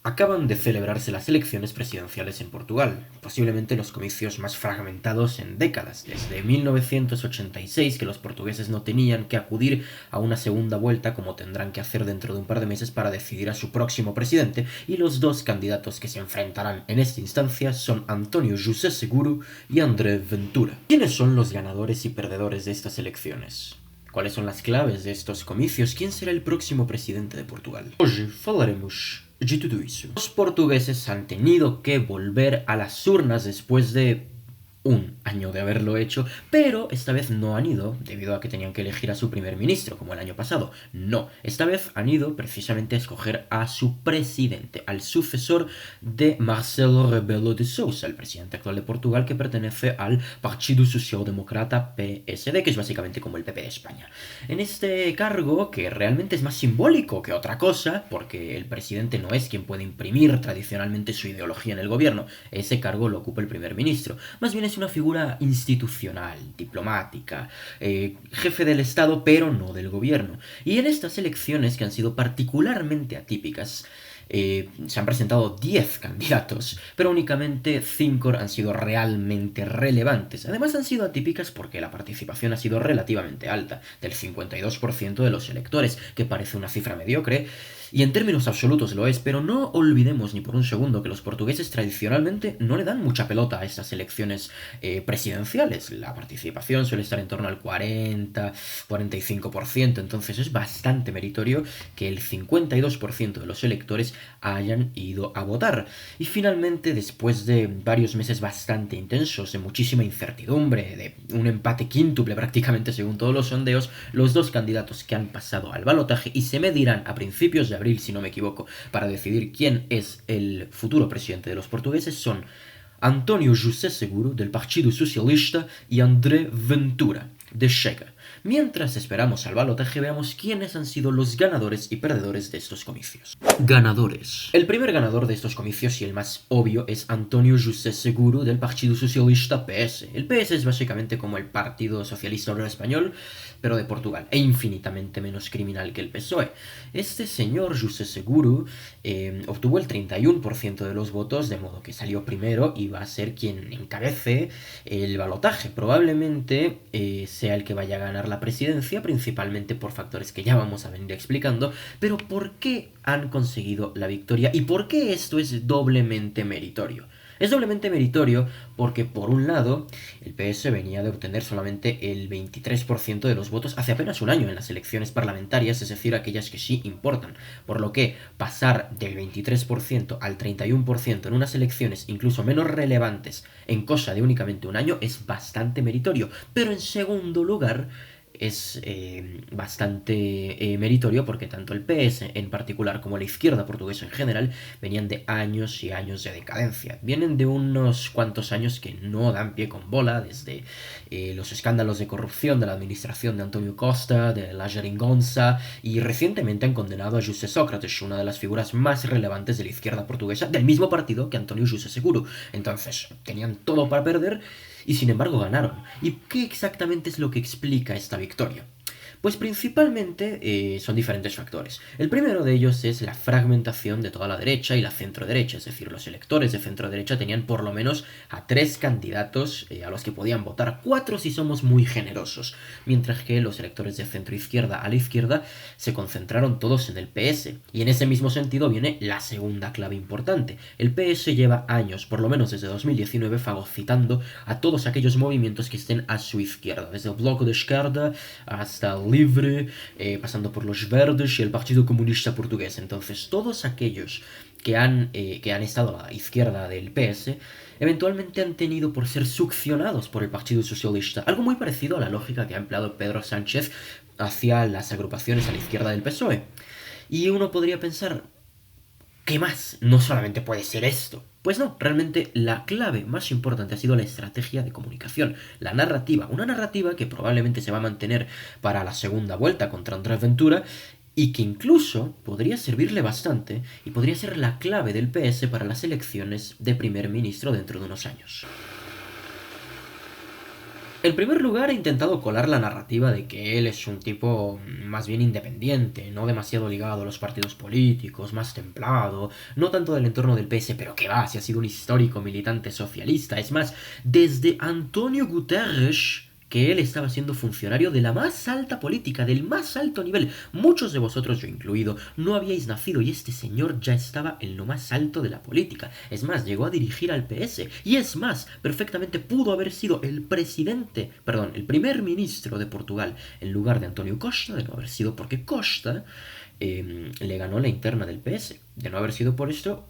Acaban de celebrarse las elecciones presidenciales en Portugal, posiblemente los comicios más fragmentados en décadas, desde 1986 que los portugueses no tenían que acudir a una segunda vuelta como tendrán que hacer dentro de un par de meses para decidir a su próximo presidente, y los dos candidatos que se enfrentarán en esta instancia son António José Seguro y André Ventura. ¿Quiénes son los ganadores y perdedores de estas elecciones? ¿Cuáles son las claves de estos comicios? ¿Quién será el próximo presidente de Portugal? Hoy falaremos de todo eso. Los portugueses han tenido que volver a las urnas después de un año de haberlo hecho, pero esta vez no han ido debido a que tenían que elegir a su primer ministro, como el año pasado. No, esta vez han ido precisamente a escoger a su presidente, al sucesor de Marcelo Rebelo de Sousa, el presidente actual de Portugal, que pertenece al Partido Socialdemócrata PSD, que es básicamente como el PP de España. En este cargo, que realmente es más simbólico que otra cosa, porque el presidente no es quien puede imprimir tradicionalmente su ideología en el gobierno, ese cargo lo ocupa el primer ministro. Más bien es una figura institucional, diplomática, jefe del Estado, pero no del gobierno. Y en estas elecciones, que han sido particularmente atípicas, se han presentado 10 candidatos, pero únicamente 5 han sido realmente relevantes. Además han sido atípicas porque la participación ha sido relativamente alta, del 52% de los electores, que parece una cifra mediocre, y en términos absolutos lo es, pero no olvidemos ni por un segundo que los portugueses tradicionalmente no le dan mucha pelota a estas elecciones presidenciales. La participación suele estar en torno al 40-45%, entonces es bastante meritorio que el 52% de los electores hayan ido a votar. Y finalmente, después de varios meses bastante intensos, de muchísima incertidumbre, de un empate quíntuple prácticamente según todos los sondeos, los dos candidatos que han pasado al balotaje y se medirán a principios de abril, si no me equivoco, para decidir quién es el futuro presidente de los portugueses son António José Seguro, del Partido Socialista, y André Ventura, de Chega. Mientras esperamos al balotaje, veamos quiénes han sido los ganadores y perdedores de estos comicios. Ganadores. El primer ganador de estos comicios, y el más obvio, es António José Seguro, del Partido Socialista PS. El PS es básicamente como el Partido Socialista Obrero Español, pero de Portugal, e infinitamente menos criminal que el PSOE. Este señor José Seguro obtuvo el 31% de los votos, de modo que salió primero y va a ser quien encabece el balotaje. Probablemente sea el que vaya a ganar la presidencia, principalmente por factores que ya vamos a venir explicando. Pero ¿por qué han conseguido la victoria y por qué esto es doblemente meritorio? Es doblemente meritorio porque, por un lado, el PS venía de obtener solamente el 23% de los votos hace apenas un año en las elecciones parlamentarias, es decir, aquellas que sí importan. Por lo que pasar del 23% al 31% en unas elecciones incluso menos relevantes en cosa de únicamente un año es bastante meritorio. Pero en segundo lugar, es bastante meritorio porque tanto el PS en particular como la izquierda portuguesa en general venían de años y años de decadencia. Vienen de unos cuantos años que no dan pie con bola, desde los escándalos de corrupción de la administración de António Costa, de la Geringonça, y recientemente han condenado a José Sócrates, una de las figuras más relevantes de la izquierda portuguesa, del mismo partido que António José Seguro. Entonces, tenían todo para perder y sin embargo ganaron. ¿Y qué exactamente es lo que explica esta victoria? Pues principalmente son diferentes factores. El primero de ellos es la fragmentación de toda la derecha y la centro-derecha, es decir, los electores de centro-derecha tenían por lo menos a 3 candidatos a los que podían votar, 4 si somos muy generosos, mientras que los electores de centro-izquierda a la izquierda se concentraron todos en el PS. Y en ese mismo sentido viene la segunda clave importante. El PS lleva años, por lo menos desde 2019, fagocitando a todos aquellos movimientos que estén a su izquierda, desde el Bloco de Esquerda hasta el Libre, pasando por los Verdes y el Partido Comunista Portugués. Entonces, todos aquellos que han estado a la izquierda del PS, eventualmente han tenido por ser succionados por el Partido Socialista. Algo muy parecido a la lógica que ha empleado Pedro Sánchez hacia las agrupaciones a la izquierda del PSOE. Y uno podría pensar, ¿qué más? No solamente puede ser esto. Pues no, realmente la clave más importante ha sido la estrategia de comunicación, la narrativa, una narrativa que probablemente se va a mantener para la segunda vuelta contra Andrés Ventura y que incluso podría servirle bastante y podría ser la clave del PS para las elecciones de primer ministro dentro de unos años. En primer lugar, he intentado colar la narrativa de que él es un tipo más bien independiente, no demasiado ligado a los partidos políticos, más templado, no tanto del entorno del PS, pero que va, si ha sido un histórico militante socialista. Es más, desde Antonio Guterres, que él estaba siendo funcionario de la más alta política, del más alto nivel. Muchos de vosotros, yo incluido, no habíais nacido y este señor ya estaba en lo más alto de la política. Es más, llegó a dirigir al PS y es más, perfectamente pudo haber sido el presidente, perdón, el primer ministro de Portugal en lugar de Antonio Costa, de no haber sido porque Costa le ganó la interna del PS. De no haber sido por esto,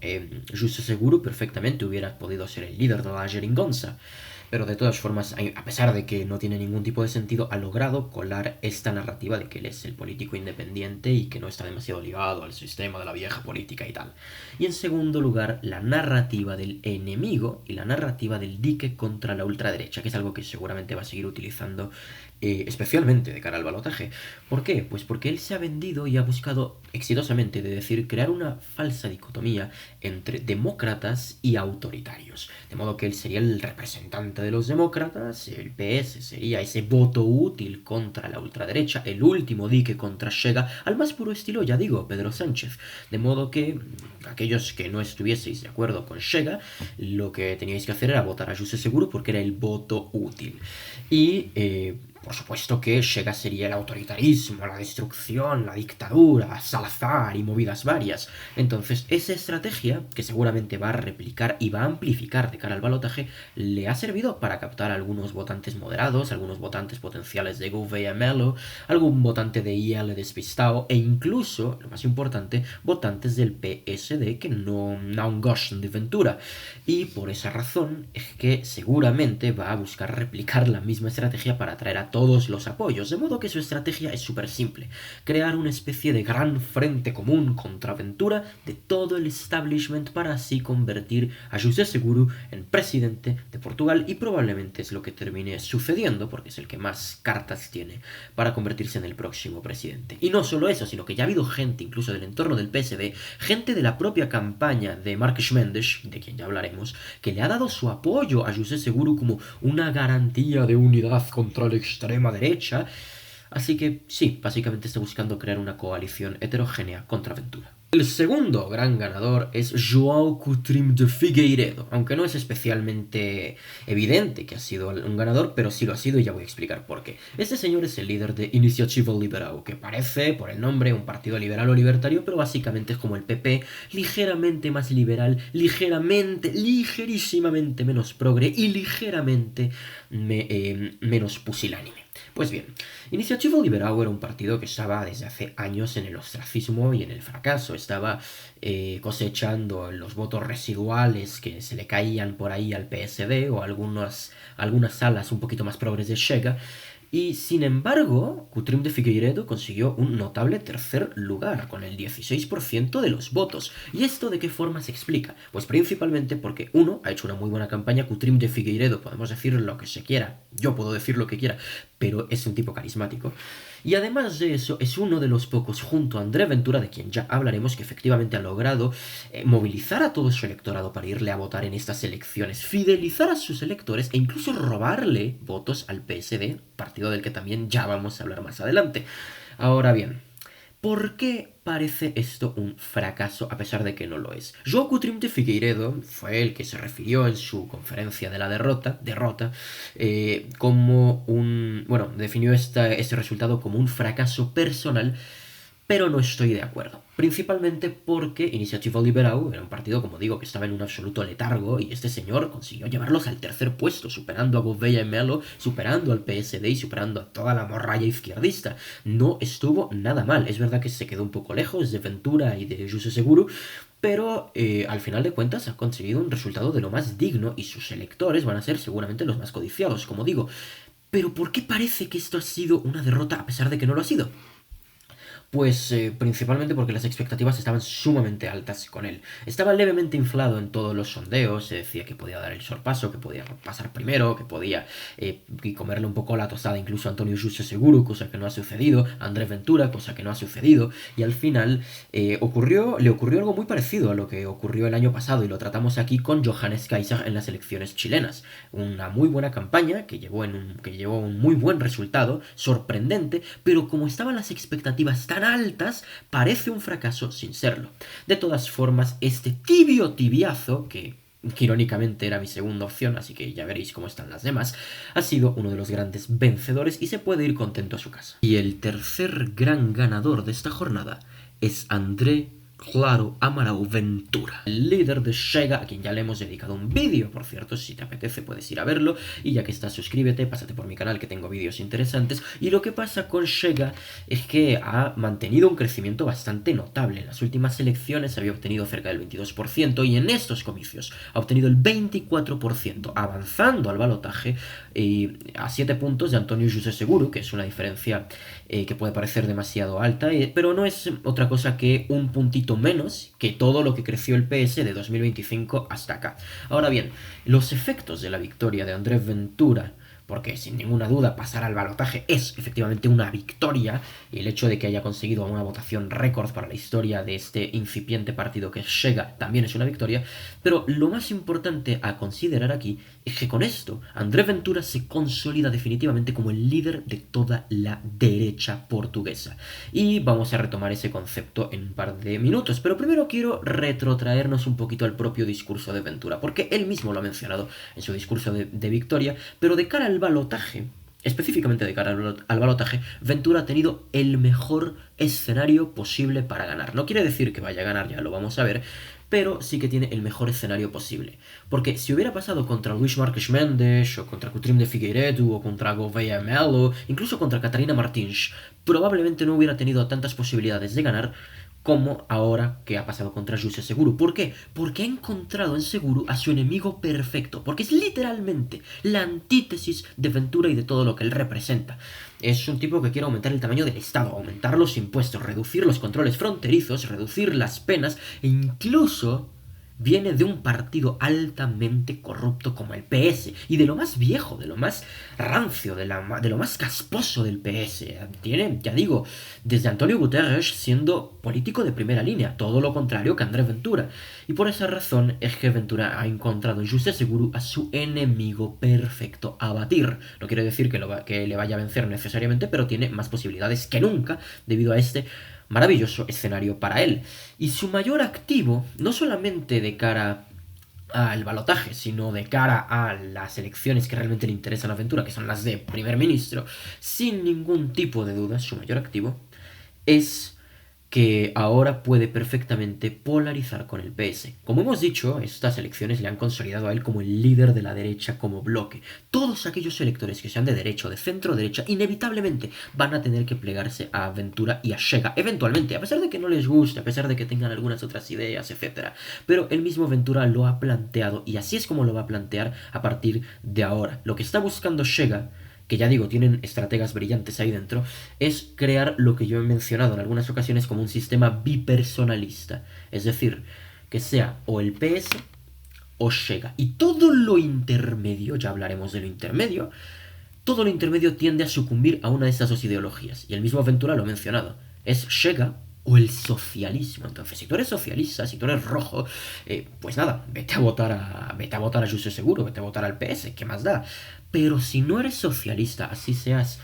José Seguro perfectamente hubiera podido ser el líder de la Geringonça. Pero de todas formas, a pesar de que no tiene ningún tipo de sentido, ha logrado colar esta narrativa de que él es el político independiente y que no está demasiado ligado al sistema de la vieja política y tal. Y en segundo lugar, la narrativa del enemigo y la narrativa del dique contra la ultraderecha, que es algo que seguramente va a seguir utilizando especialmente de cara al balotaje. ¿Por qué? Pues porque él se ha vendido y ha buscado exitosamente, de decir, crear una falsa dicotomía entre demócratas y autoritarios. De modo que él sería el representante de los demócratas, el PS sería ese voto útil contra la ultraderecha, el último dique contra Chega, al más puro estilo, ya digo, Pedro Sánchez. De modo que aquellos que no estuvieseis de acuerdo con Chega, lo que teníais que hacer era votar a José Seguro porque era el voto útil. Y por supuesto que Chega sería el autoritarismo, la destrucción, la dictadura, Salazar y movidas varias. Entonces, esa estrategia, que seguramente va a replicar y va a amplificar de cara al balotaje, le ha servido para captar algunos votantes moderados, algunos votantes potenciales de Gouveia Melo, algún votante de IL despistado e incluso, lo más importante, votantes del PSD que no gostan de Ventura. Y por esa razón es que seguramente va a buscar replicar la misma estrategia para atraer a todos los apoyos, de modo que su estrategia es súper simple, crear una especie de gran frente común contra Ventura de todo el establishment para así convertir a José Seguro en presidente de Portugal y probablemente es lo que termine sucediendo porque es el que más cartas tiene para convertirse en el próximo presidente. Y no solo eso, sino que ya ha habido gente incluso del entorno del PSD, gente de la propia campaña de Marques Mendes, de quien ya hablaremos, que le ha dado su apoyo a José Seguro como una garantía de unidad contra la extrema derecha. Así que sí, básicamente está buscando crear una coalición heterogénea contra Ventura. El segundo gran ganador es João Coutrinho de Figueiredo, aunque no es especialmente evidente que ha sido un ganador, pero sí lo ha sido y ya voy a explicar por qué. Este señor es el líder de Iniciativa Liberal, que parece, por el nombre, un partido liberal o libertario, pero básicamente es como el PP, ligeramente más liberal, ligerísimamente menos progre y ligeramente menos pusilánime. Pues bien, Iniciativa Liberal era un partido que estaba desde hace años en el ostracismo y en el fracaso. Estaba cosechando los votos residuales que se le caían por ahí al PSD o algunas salas un poquito más progres de Chega. Y sin embargo, Coutrinho de Figueiredo consiguió un notable tercer lugar, con el 16% de los votos. ¿Y esto de qué forma se explica? Pues principalmente porque, uno, ha hecho una muy buena campaña. Coutrinho de Figueiredo, podemos decir lo que se quiera, yo puedo decir lo que quiera, pero es un tipo carismático. Y además de eso, es uno de los pocos, junto a André Ventura, de quien ya hablaremos, que efectivamente ha logrado movilizar a todo su electorado para irle a votar en estas elecciones, fidelizar a sus electores e incluso robarle votos al PSD, partido del que también ya vamos a hablar más adelante. Ahora bien, ¿por qué parece esto un fracaso a pesar de que no lo es? João Coutrinho de Figueiredo fue el que se refirió en su conferencia de la derrota como un... Bueno, definió este resultado como un fracaso personal, pero no estoy de acuerdo. Principalmente porque Iniciativa Liberal era un partido, como digo, que estaba en un absoluto letargo y este señor consiguió llevarlos al tercer puesto, superando a Gouveia Melo, superando al PSD y superando a toda la morralla izquierdista. No estuvo nada mal. Es verdad que se quedó un poco lejos de Ventura y de José Seguro, pero al final de cuentas ha conseguido un resultado de lo más digno y sus electores van a ser seguramente los más codiciados, como digo. Pero ¿por qué parece que esto ha sido una derrota a pesar de que no lo ha sido? Pues principalmente porque las expectativas estaban sumamente altas con él. Estaba levemente inflado en todos los sondeos, se decía que podía dar el sorpaso, que podía pasar primero, que podía comerle un poco la tostada incluso a Antonio Giusto Seguro, cosa que no ha sucedido, a Andrés Ventura, cosa que no ha sucedido, y al final le ocurrió algo muy parecido a lo que ocurrió el año pasado, y lo tratamos aquí con Johannes Kaiser en las elecciones chilenas. Una muy buena campaña que llevó un muy buen resultado, sorprendente, pero como estaban las expectativas tan altas, parece un fracaso sin serlo. De todas formas, este tibiazo, que irónicamente era mi segunda opción, así que ya veréis cómo están las demás, ha sido uno de los grandes vencedores y se puede ir contento a su casa. Y el tercer gran ganador de esta jornada es André Claro Amaral Ventura, el líder de Sega, a quien ya le hemos dedicado un vídeo, por cierto, si te apetece puedes ir a verlo, y ya que estás suscríbete, pásate por mi canal que tengo vídeos interesantes. Y lo que pasa con Sega es que ha mantenido un crecimiento bastante notable. En las últimas elecciones había obtenido cerca del 22% y en estos comicios ha obtenido el 24%, avanzando al balotaje a 7 puntos de Antonio José Seguro, que es una diferencia que puede parecer demasiado alta, pero no es otra cosa que un puntito menos que todo lo que creció el PS de 2025 hasta acá. Ahora bien, los efectos de la victoria de Andrés Ventura, porque sin ninguna duda pasar al balotaje es efectivamente una victoria, y el hecho de que haya conseguido una votación récord para la historia de este incipiente partido que es Sega también es una victoria, pero lo más importante a considerar aquí es que con esto Andrés Ventura se consolida definitivamente como el líder de toda la derecha portuguesa. Y vamos a retomar ese concepto en un par de minutos, pero primero quiero retrotraernos un poquito al propio discurso de Ventura, porque él mismo lo ha mencionado en su discurso de victoria, pero de cara al balotaje, específicamente de cara al balotaje, Ventura ha tenido el mejor escenario posible para ganar. No quiere decir que vaya a ganar, ya lo vamos a ver, pero sí que tiene el mejor escenario posible. Porque si hubiera pasado contra Luís Marques Mendes, o contra Coutrinho de Figueiredo, o contra Gouveia Melo, incluso contra Catarina Martins, probablemente no hubiera tenido tantas posibilidades de ganar como ahora que ha pasado contra José Seguro. ¿Por qué? Porque ha encontrado en Seguro a su enemigo perfecto, porque es literalmente la antítesis de Ventura y de todo lo que él representa. Es un tipo que quiere aumentar el tamaño del Estado, aumentar los impuestos, reducir los controles fronterizos, reducir las penas e incluso viene de un partido altamente corrupto como el PS, y de lo más viejo, de lo más rancio, de lo más casposo del PS. Tiene, ya digo, desde Antonio Guterres siendo político de primera línea, todo lo contrario que Andrés Ventura. Y por esa razón es que Ventura ha encontrado en José Seguro a su enemigo perfecto a batir. No quiere decir que le vaya a vencer necesariamente, pero tiene más posibilidades que nunca debido a este maravilloso escenario para él. Y su mayor activo, no solamente de cara al balotaje, sino de cara a las elecciones que realmente le interesan a Ventura, que son las de primer ministro, sin ningún tipo de duda, su mayor activo es que ahora puede perfectamente polarizar con el PS. Como hemos dicho, estas elecciones le han consolidado a él como el líder de la derecha como bloque. Todos aquellos electores que sean de derecha o de centro derecha inevitablemente van a tener que plegarse a Ventura y a Sega, eventualmente, a pesar de que no les guste, a pesar de que tengan algunas otras ideas, etc. Pero el mismo Ventura lo ha planteado y así es como lo va a plantear a partir de ahora. Lo que está buscando Sega, que ya digo, tienen estrategas brillantes ahí dentro, es crear lo que yo he mencionado en algunas ocasiones como un sistema bipersonalista. Es decir, que sea o el PS o Sega. Y todo lo intermedio, ya hablaremos de lo intermedio, todo lo intermedio tiende a sucumbir a una de estas dos ideologías. Y el mismo Ventura lo ha mencionado. Es Sega o el socialismo. Entonces, si tú eres socialista, si tú eres rojo, pues nada, vete a votar a José Seguro, vete a votar al PS, ¿qué más da? Pero si no eres socialista, así seas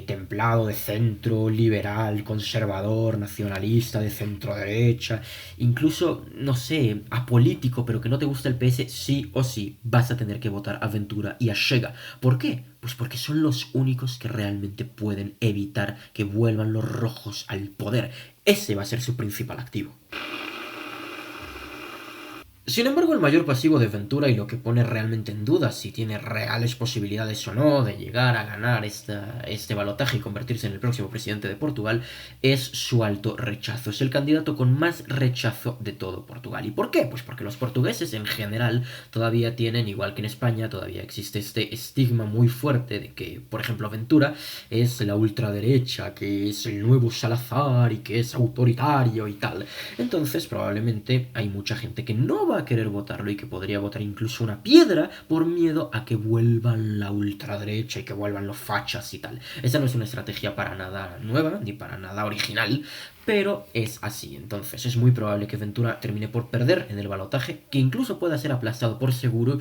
templado de centro, liberal, conservador, nacionalista, de centro derecha, incluso, no sé, apolítico, pero que no te gusta el PS, sí o sí vas a tener que votar a Ventura y a Sega. ¿Por qué? Pues porque son los únicos que realmente pueden evitar que vuelvan los rojos al poder. Ese va a ser su principal activo. Sin embargo, el mayor pasivo de Ventura y lo que pone realmente en duda si tiene reales posibilidades o no de llegar a ganar este balotaje y convertirse en el próximo presidente de Portugal es su alto rechazo. Es el candidato con más rechazo de todo Portugal. ¿Y por qué? Pues porque los portugueses en general todavía tienen, igual que en España, todavía existe este estigma muy fuerte de que, por ejemplo, Ventura es la ultraderecha, que es el nuevo Salazar y que es autoritario y tal. Entonces, probablemente hay mucha gente que no va a querer votarlo y que podría votar incluso una piedra por miedo a que vuelvan la ultraderecha y que vuelvan los fachas y tal. Esa no es una estrategia para nada nueva ni para nada original, pero es así. Entonces es muy probable que Ventura termine por perder en el balotaje, que incluso pueda ser aplastado por Seguro,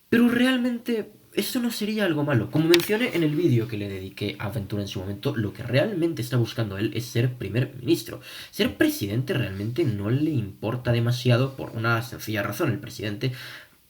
pero realmente esto no sería algo malo. Como mencioné en el vídeo que le dediqué a Ventura en su momento, lo que realmente está buscando él es ser primer ministro. Ser presidente realmente no le importa demasiado por una sencilla razón. El presidente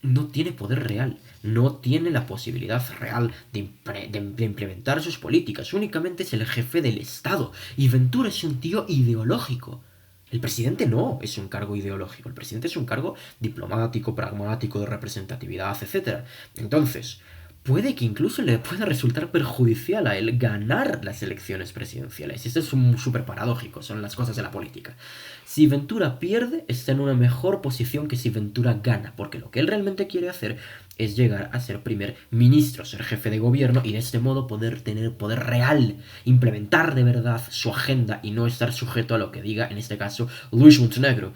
no tiene poder real, no tiene la posibilidad real de implementar sus políticas, únicamente es el jefe del Estado. Y Ventura es un tío ideológico. El presidente no es un cargo ideológico, el presidente es un cargo diplomático, pragmático, de representatividad, etc. Entonces, puede que incluso le pueda resultar perjudicial a él ganar las elecciones presidenciales. Esto es súper paradójico, son las cosas de la política. Si Ventura pierde, está en una mejor posición que si Ventura gana, porque lo que él realmente quiere hacer es llegar a ser primer ministro, ser jefe de gobierno y de este modo poder tener poder real, implementar de verdad su agenda y no estar sujeto a lo que diga, en este caso, Luis Montenegro.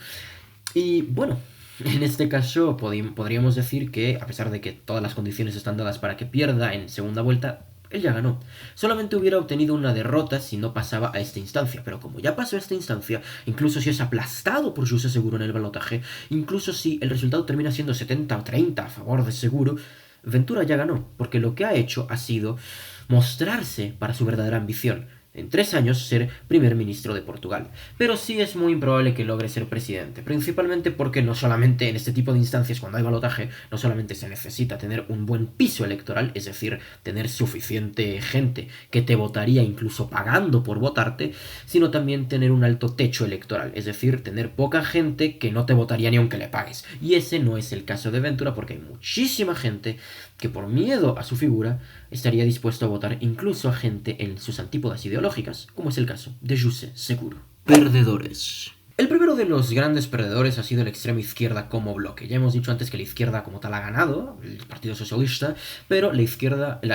Y bueno, en este caso podríamos decir que, a pesar de que todas las condiciones están dadas para que pierda en segunda vuelta, él ya ganó. Solamente hubiera obtenido una derrota si no pasaba a esta instancia, pero como ya pasó a esta instancia, incluso si es aplastado por José Seguro en el balotaje, incluso si el resultado termina siendo 70-30 a favor de Seguro, Ventura ya ganó, porque lo que ha hecho ha sido mostrarse para su verdadera ambición, en 3 años ser primer ministro de Portugal. Pero sí es muy improbable que logre ser presidente, principalmente porque no solamente en este tipo de instancias, cuando hay balotaje, no solamente se necesita tener un buen piso electoral, es decir, tener suficiente gente que te votaría incluso pagando por votarte, sino también tener un alto techo electoral, es decir, tener poca gente que no te votaría ni aunque le pagues. Y ese no es el caso de Ventura, porque hay muchísima gente que por miedo a su figura estaría dispuesto a votar incluso a gente en sus antípodas ideológicas, como es el caso de José Seguro. Perdedores. El primero de los grandes perdedores ha sido la extrema izquierda como bloque. Ya hemos dicho antes que la izquierda como tal ha ganado, el Partido Socialista, pero la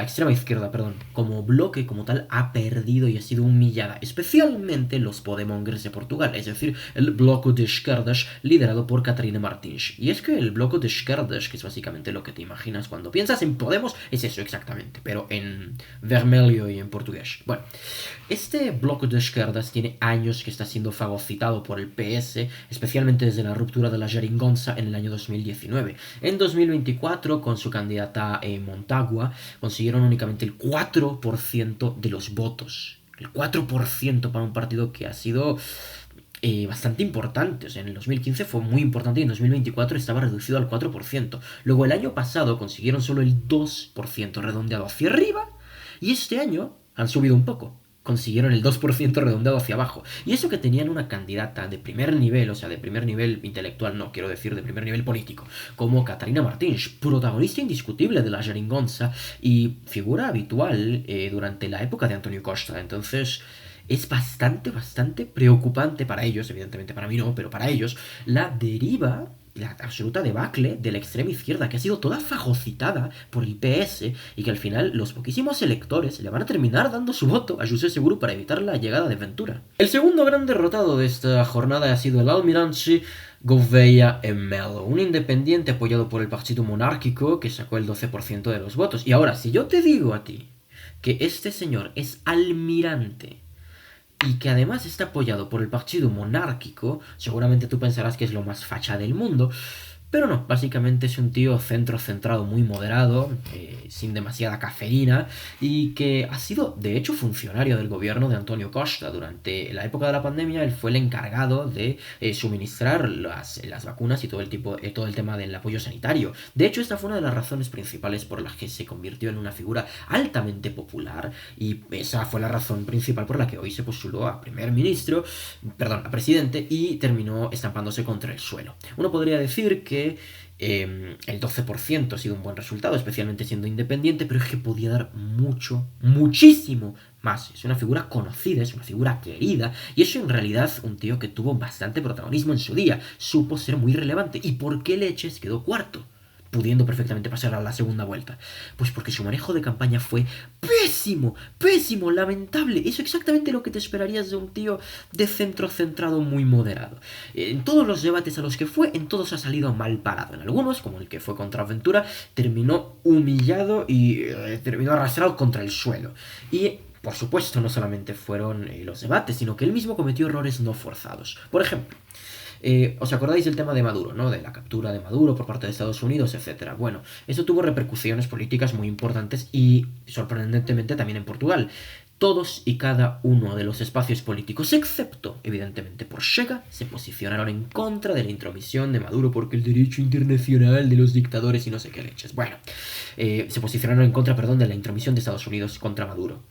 extrema izquierda, como bloque como tal ha perdido y ha sido humillada, especialmente los Podemongers de Portugal, es decir, el Bloco de Esquerdas liderado por Catarina Martins. Y es que el Bloco de Esquerdas, que es básicamente lo que te imaginas cuando piensas en Podemos, es eso exactamente, pero en vermelho y en portugués. Bueno, este Bloco de Esquerdas tiene años que está siendo fagocitado por el PS, especialmente desde la ruptura de la Geringonça en el año 2019. En 2024, con su candidata Montagua, consiguieron únicamente el 4% de los votos. El 4% para un partido que ha sido bastante importante. O sea, en el 2015 fue muy importante y en 2024 estaba reducido al 4%. Luego el año pasado consiguieron solo el 2% redondeado hacia arriba y este año han subido un poco. Consiguieron el 2% redondeado hacia abajo. Y eso que tenían una candidata de primer nivel, o sea, de primer nivel intelectual, no, quiero decir de primer nivel político, como Catarina Martins, protagonista indiscutible de la Geringonça y figura habitual durante la época de António Costa. Entonces, es bastante preocupante para ellos, evidentemente para mí no, pero para ellos, la deriva, la absoluta debacle de la extrema izquierda, que ha sido toda fagocitada por el PS y que al final los poquísimos electores le van a terminar dando su voto a José Seguro para evitar la llegada de Ventura. El segundo gran derrotado de esta jornada ha sido el almirante Gouveia e Melo, un independiente apoyado por el Partido Monárquico que sacó el 12% de los votos. Y ahora, si yo te digo a ti que este señor es almirante y que además está apoyado por el Partido Monárquico, seguramente tú pensarás que es lo más facha del mundo, Pero no, básicamente es un tío centrado, muy moderado, sin demasiada cafeína, y que ha sido, de hecho, funcionario del gobierno de Antonio Costa. Durante la época de la pandemia, él fue el encargado de suministrar las vacunas y todo el tema del apoyo sanitario. De hecho, esta fue una de las razones principales por las que se convirtió en una figura altamente popular, y esa fue la razón principal por la que hoy se postuló a a presidente, y terminó estampándose contra el suelo. Uno podría decir que el 12% ha sido un buen resultado, especialmente siendo independiente, pero es que podía dar mucho, muchísimo más. Es una figura conocida, es una figura querida, y eso en realidad un tío que tuvo bastante protagonismo en su día, supo ser muy relevante. ¿Y por qué leches quedó cuarto, pudiendo perfectamente pasar a la segunda vuelta? Pues porque su manejo de campaña fue pésimo, pésimo, lamentable. Eso es exactamente lo que te esperarías de un tío de centro centrado muy moderado. En todos los debates a los que fue, en todos ha salido mal parado. En algunos, como el que fue contra Ventura, terminó humillado y terminó arrastrado contra el suelo. Y por supuesto, no solamente fueron los debates, sino que él mismo cometió errores no forzados. Por ejemplo, ¿os acordáis del tema de Maduro, ¿no? De la captura de Maduro por parte de Estados Unidos, etcétera? Bueno, eso tuvo repercusiones políticas muy importantes y, sorprendentemente, también en Portugal. Todos y cada uno de los espacios políticos, excepto, evidentemente, por Chega, se posicionaron en contra de la intromisión de Maduro porque el derecho internacional de los dictadores y no sé qué leches. Bueno, se posicionaron en contra, perdón, de la intromisión de Estados Unidos contra Maduro.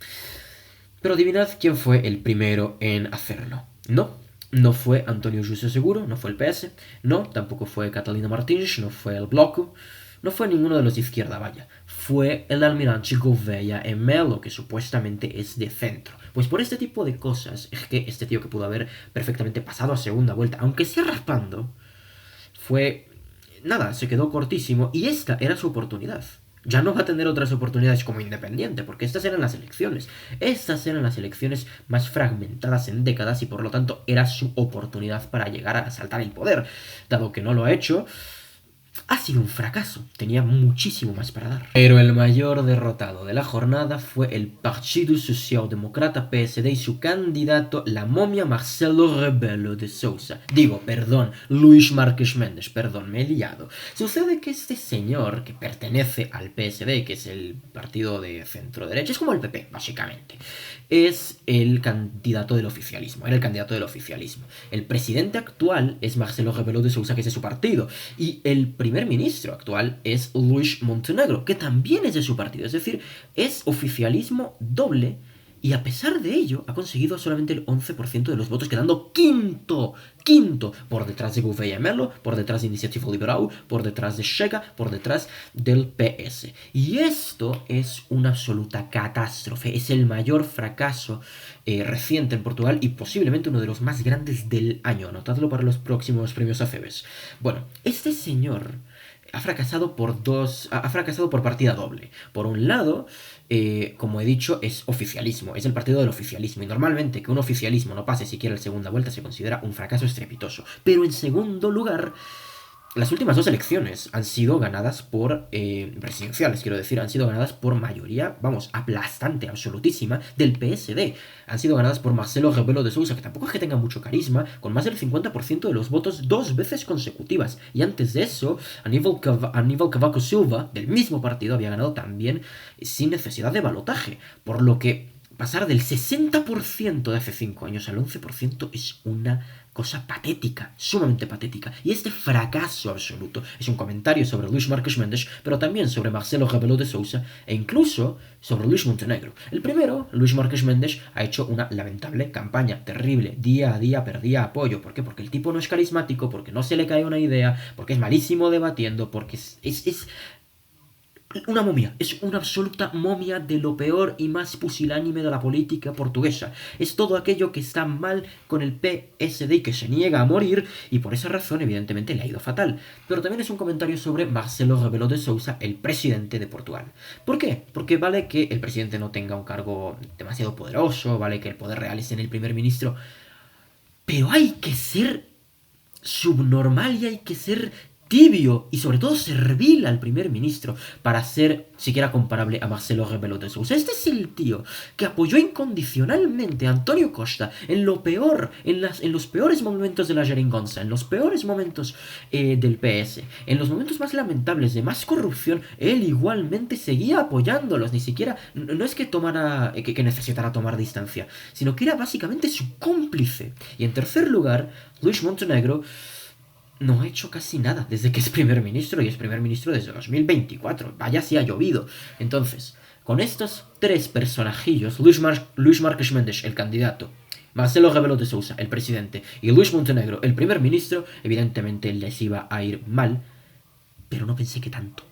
Pero adivinad quién fue el primero en hacerlo. No fue Antonio José Seguro, no fue el PS, no, tampoco fue Catalina Martins, no fue el Bloco, no fue ninguno de los de izquierda, vaya. Fue el almirante Gouveia e Melo, que supuestamente es de centro. Pues por este tipo de cosas es que este tío que pudo haber perfectamente pasado a segunda vuelta, aunque sea raspando, fue... nada, se quedó cortísimo y esta era su oportunidad. Ya no va a tener otras oportunidades como independiente, porque estas eran las elecciones. Estas eran las elecciones más fragmentadas en décadas y por lo tanto era su oportunidad para llegar a asaltar el poder. Dado que no lo ha hecho, ha sido un fracaso. Tenía muchísimo más para dar. Pero el mayor derrotado de la jornada fue el Partido Socialdemócrata PSD y su candidato, la momia Marcelo Rebelo de Sousa. Luís Marques Mendes, perdón, me he liado. Sucede que este señor, que pertenece al PSD, que es el partido de centro-derecha, es como el PP, básicamente, es el candidato del oficialismo. Era el candidato del oficialismo. El presidente actual es Marcelo Rebelo de Sousa, que es de su partido. Y el primer ministro actual es Luis Montenegro, que también es de su partido. Es decir, es oficialismo doble. Y a pesar de ello, ha conseguido solamente el 11% de los votos, quedando quinto, por detrás de Gouveia e Melo, por detrás de Iniciativa Liberal, por detrás de Chega, por detrás del PS. Y esto es una absoluta catástrofe, es el mayor fracaso reciente en Portugal y posiblemente uno de los más grandes del año. Anotadlo para los próximos premios ACEBES. Bueno, este señor ha fracasado por partida doble. Por un lado, como he dicho, es oficialismo, es el partido del oficialismo, y normalmente que un oficialismo no pase siquiera la segunda vuelta se considera un fracaso estrepitoso. Pero en segundo lugar, las últimas dos elecciones han sido ganadas por presidenciales, quiero decir, han sido ganadas por mayoría, vamos, aplastante, absolutísima, del PSD. Han sido ganadas por Marcelo Rebelo de Sousa, que tampoco es que tenga mucho carisma, con más del 50% de los votos 2 veces consecutivas. Y antes de eso, Aníbal Cavaco Silva, del mismo partido, había ganado también sin necesidad de balotaje. Por lo que pasar del 60% de hace 5 años al 11% es una cosa patética, sumamente patética. Y este fracaso absoluto es un comentario sobre Luís Marques Mendes, pero también sobre Marcelo Rebelo de Sousa e incluso sobre Luís Montenegro. El primero, Luís Marques Mendes, ha hecho una lamentable campaña, terrible, día a día perdía apoyo. ¿Por qué? Porque el tipo no es carismático, porque no se le cae una idea, porque es malísimo debatiendo, porque es una momia, es una absoluta momia de lo peor y más pusilánime de la política portuguesa. Es todo aquello que está mal con el PSD y que se niega a morir, y por esa razón evidentemente le ha ido fatal. Pero también es un comentario sobre Marcelo Rebelo de Sousa, el presidente de Portugal. ¿Por qué? Porque vale que el presidente no tenga un cargo demasiado poderoso, vale que el poder real esté en el primer ministro, pero hay que ser subnormal y hay que ser tibio y sobre todo servil al primer ministro para ser siquiera comparable a Marcelo Rebelo de Sousa. Este es el tío que apoyó incondicionalmente a Antonio Costa en lo peor, en los peores momentos de la geringonza, en los peores momentos del PS, en los momentos más lamentables de más corrupción. Él igualmente seguía apoyándolos, ni siquiera, no es que tomara, que necesitara tomar distancia, sino que era básicamente su cómplice. Y en tercer lugar, Luis Montenegro no ha hecho casi nada desde que es primer ministro, y es primer ministro desde 2024. Vaya si ha llovido. Entonces, con estos tres personajillos, Luis Marques Mendes, el candidato, Marcelo Rebelo de Sousa, el presidente, y Luis Montenegro, el primer ministro, evidentemente les iba a ir mal, pero no pensé que tanto.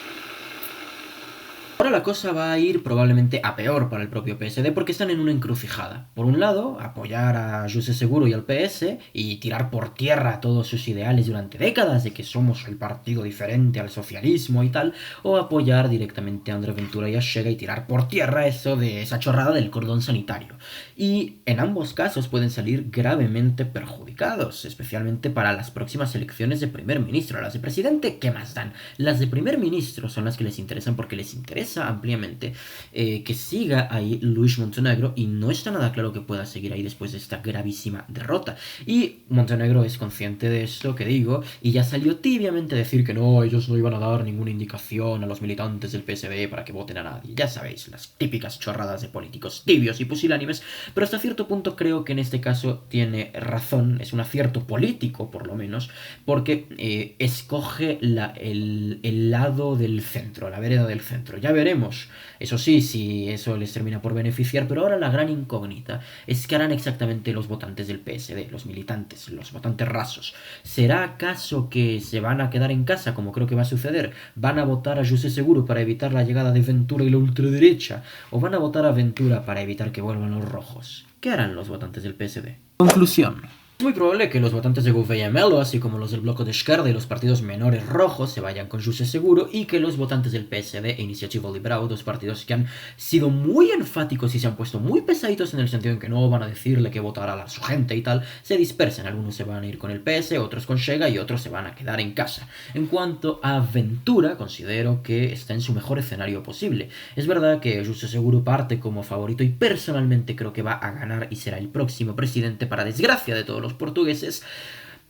Ahora la cosa va a ir probablemente a peor para el propio PSD porque están en una encrucijada. Por un lado, apoyar a José Seguro y al PS y tirar por tierra todos sus ideales durante décadas de que somos el partido diferente al socialismo y tal, o apoyar directamente a André Ventura y a Chega y tirar por tierra eso de esa chorrada del cordón sanitario. Y en ambos casos pueden salir gravemente perjudicados, especialmente para las próximas elecciones de primer ministro. Las de presidente, ¿qué más dan? Las de primer ministro son las que les interesan porque les interesa ampliamente que siga ahí Luis Montenegro, y no está nada claro que pueda seguir ahí después de esta gravísima derrota. Y Montenegro es consciente de esto que digo y ya salió tibiamente a decir que no, ellos no iban a dar ninguna indicación a los militantes del PSD para que voten a nadie. Ya sabéis, las típicas chorradas de políticos tibios y pusilánimes, pero hasta cierto punto creo que en este caso tiene razón, es un acierto político por lo menos, porque escoge el lado del centro, la vereda del centro. Ya veremos, eso sí, si eso les termina por beneficiar, pero ahora la gran incógnita es qué harán exactamente los votantes del PSD, los militantes, los votantes rasos. ¿Será acaso que se van a quedar en casa, como creo que va a suceder? ¿Van a votar a José Seguro para evitar la llegada de Ventura y la ultraderecha? ¿O van a votar a Ventura para evitar que vuelvan los rojos? ¿Qué harán los votantes del PSD? Conclusión. Es muy probable que los votantes de Gouveia Melo, así como los del bloque de Esquerda y los partidos menores rojos, se vayan con José Seguro, y que los votantes del PSD e Iniciativa Liberal, dos partidos que han sido muy enfáticos y se han puesto muy pesaditos en el sentido en que no van a decirle que votará a su gente y tal, se dispersen. Algunos se van a ir con el PS, otros con Chega y otros se van a quedar en casa. En cuanto a Ventura, considero que está en su mejor escenario posible. Es verdad que José Seguro parte como favorito y personalmente creo que va a ganar y será el próximo presidente, para desgracia de todos los portugueses,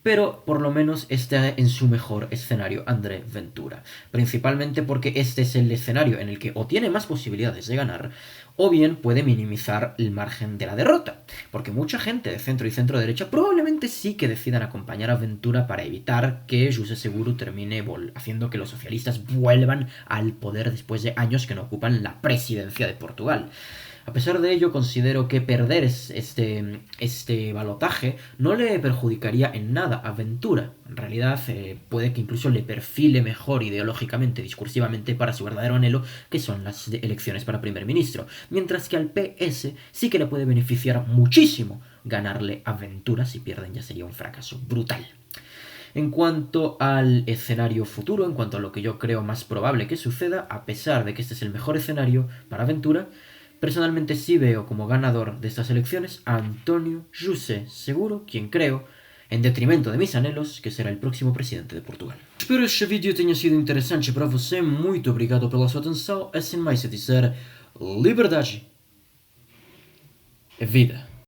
pero por lo menos está en su mejor escenario André Ventura, principalmente porque este es el escenario en el que o tiene más posibilidades de ganar o bien puede minimizar el margen de la derrota, porque mucha gente de centro y centro derecha probablemente sí que decidan acompañar a Ventura para evitar que José Seguro termine haciendo que los socialistas vuelvan al poder después de años que no ocupan la presidencia de Portugal. A pesar de ello, considero que perder este balotaje no le perjudicaría en nada a Ventura. En realidad, puede que incluso le perfile mejor ideológicamente, discursivamente, para su verdadero anhelo, que son las elecciones para primer ministro. Mientras que al PS sí que le puede beneficiar muchísimo ganarle a Ventura. Si pierden ya sería un fracaso brutal. En cuanto al escenario futuro, en cuanto a lo que yo creo más probable que suceda, a pesar de que este es el mejor escenario para Ventura, personalmente sí veo como ganador de estas elecciones a António José Seguro, quien creo, en detrimento de mis anhelos, que será el próximo presidente de Portugal. Espero que este vídeo tenha sido interessante para você. Muito obrigado pela sua atenção. É sem mais a dizer, liberdade é vida.